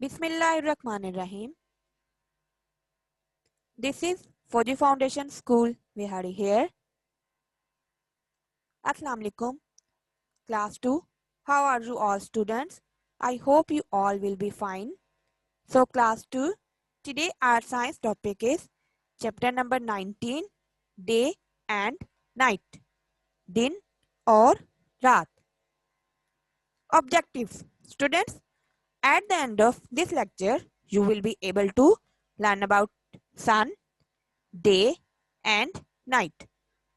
Bismillahirrahmanirrahim. This is Fauji Foundation School, Vihari here. Assalamu alaikum, class 2. How are you all students? I hope you all will be fine. So class 2, today our science topic is chapter number 19, Day and Night. Din or Raat. Objectives. Students, at the end of this lecture, you will be able to learn about sun, day and night.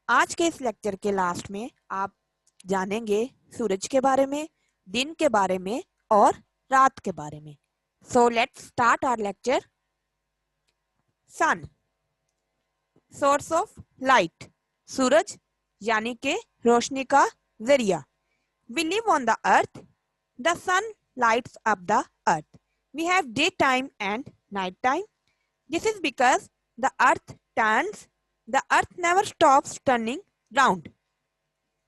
आज के इस lecture के last में आप जानेंगे सूरज के बारे में, दिन के बारे में और रात के बारे में. So let's start our lecture. Sun, source of light. सूरज यानी कि रोशनी का जरिया. We live on the earth. The sun lights up the earth. We have daytime and nighttime. This is because the earth turns. The earth never stops turning round.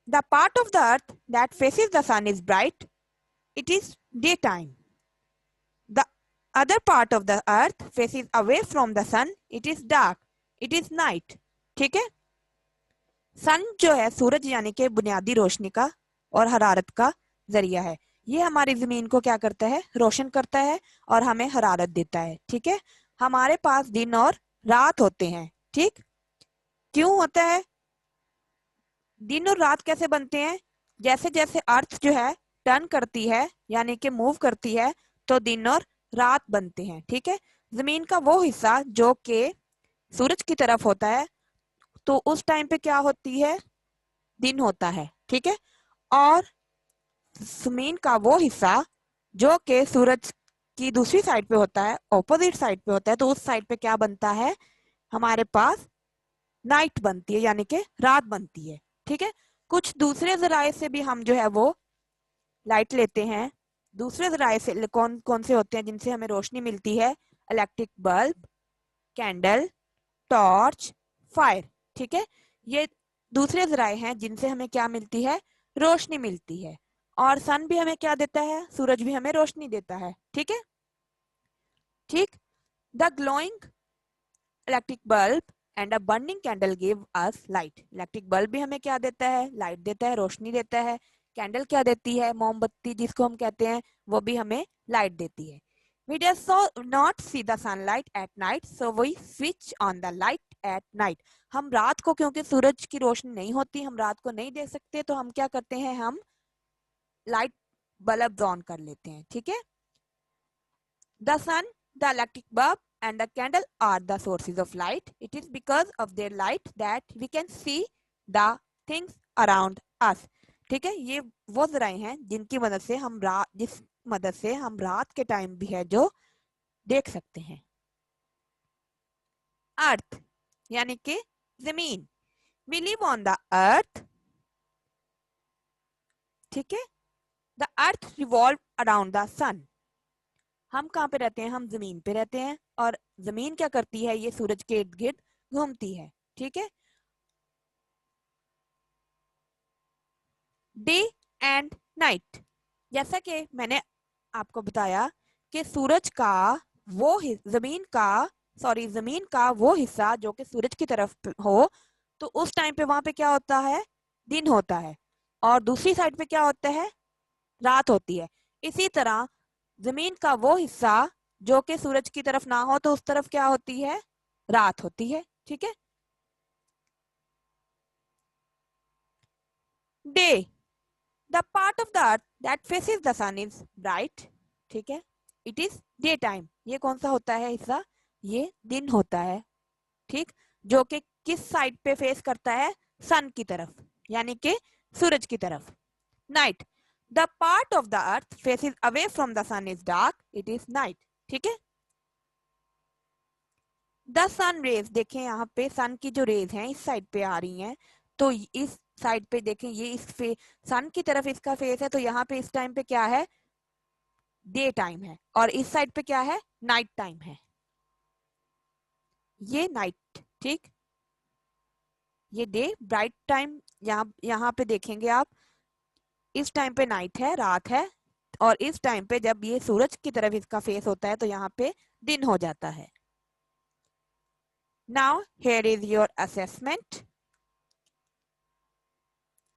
The part of the earth that faces the sun is bright. It is daytime. The other part of the earth faces away from the sun. It is dark. It is night. ठीक है? सन जो है सूरज यानी कि बुनियादी रोशनी का और हरारत का जरिया है. ये हमारी जमीन को क्या करता है? रोशन करता है और हमें हरारत देता है. ठीक है? हमारे पास दिन और रात होते हैं. ठीक? क्यों होता है? दिन और रात कैसे बनते हैं? जैसे जैसे अर्थ जो है टर्न करती है यानी कि मूव करती है तो दिन और रात बनते हैं. ठीक है? जमीन का वो हिस्सा जो कि सूरज की तरफ होता है तो उस टाइम पे क्या होती है? दिन होता है. ठीक है? और जमीन का वो हिस्सा जो कि सूरज की दूसरी साइड पे होता है, ऑपोजिट साइड पे होता है, तो उस साइड पे क्या बनता है? हमारे पास नाइट बनती है यानी कि रात बनती है. ठीक है? कुछ दूसरे जराए से भी हम जो है वो लाइट लेते हैं. दूसरे जराए से कौन कौन से होते हैं जिनसे हमें रोशनी मिलती है? Electric bulb, candle, torch, fire. ठीक है? ये दूसरे जराए हैं जिनसे हमें क्या मिलती है? रोशनी मिलती है. और सन भी हमें क्या देता है? सूरज भी हमें रोशनी देता है. ठीक है? ठीक. The glowing electric bulb and a burning candle give us light. Electric bulb भी हमें क्या देता है? लाइट देता है, रोशनी देता है. कैंडल क्या देती है? मोमबत्ती जिसको हम कहते हैं, वो भी हमें लाइट देती है. We just not see the sunlight at night, so we switch on the light at night. हम रात को क्योंकि सूरज की रोशनी नहीं होती, हम रात को नहीं देख सकते, तो हम क्या करते हैं? हम लाइट बल्ब ऑन कर लेते हैं. ठीक है? The sun, the electric bulb and the candle are the sources of light. It is because of their light that we can see the things around us. ठीक है? ये वो जराए हैं जिनकी मदद से हम जिस मदद से हम रात के टाइम भी है जो देख सकते हैं. अर्थ यानी कि जमीन. We live on the earth. ठीक है? The earth revolve around the sun. हम कहाँ पे रहते हैं? हम जमीन पे रहते हैं और जमीन क्या करती है? ये सूरज के इर्द गिर्द घूमती है. ठीक है? Day and night. जैसा कि मैंने आपको बताया कि सूरज का वो जमीन का वो हिस्सा जो कि सूरज की तरफ हो तो उस टाइम पे वहां पे क्या होता है? दिन होता है. और दूसरी साइड पे क्या होता है? रात होती है. इसी तरह जमीन का वो हिस्सा जो कि सूरज की तरफ ना हो तो उस तरफ क्या होती है? रात होती है. ठीक है? Day, the part of the earth that faces the sun is bright. ठीक है? It is daytime. ये कौन सा होता है हिस्सा? ये दिन होता है. ठीक? जो कि किस साइड पे फेस करता है? सन की तरफ यानी कि सूरज की तरफ. Night, the part of the earth faces away from the sun is dark. It is night. ठीक है? The sun rays, देखें यहाँ पे सन की जो रेज हैं इस साइड पे आ रही हैं, तो इस साइड पे देखें ये इस सन की तरफ इसका फेस है, तो यहाँ पे इस टाइम पे क्या है? डे टाइम है. और इस साइड पे क्या है? नाइट टाइम है. ये नाइट. ठीक? ये डे, ब्राइट टाइम. यहाँ पे देखेंगे आप इस टाइम पे नाइट है, रात है, और इस टाइम पे जब ये सूरज की तरफ इसका फेस होता है तो यहाँ पे दिन हो जाता है। Now here is your assessment.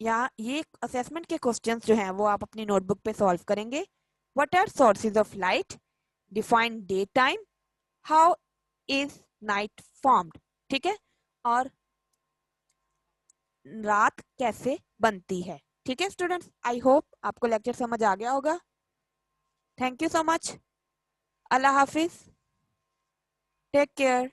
यहाँ ये असेसमेंट के क्वेश्चंस जो हैं वो आप अपनी नोटबुक पे सॉल्व करेंगे। What are sources of light, define day time, how is night formed, ठीक है, और रात कैसे बनती है। ठीक है स्टूडेंट्स, आई होप आपको लेक्चर समझ आ गया होगा। Thank you so much. अल्लाह हाफिज, टेक केयर।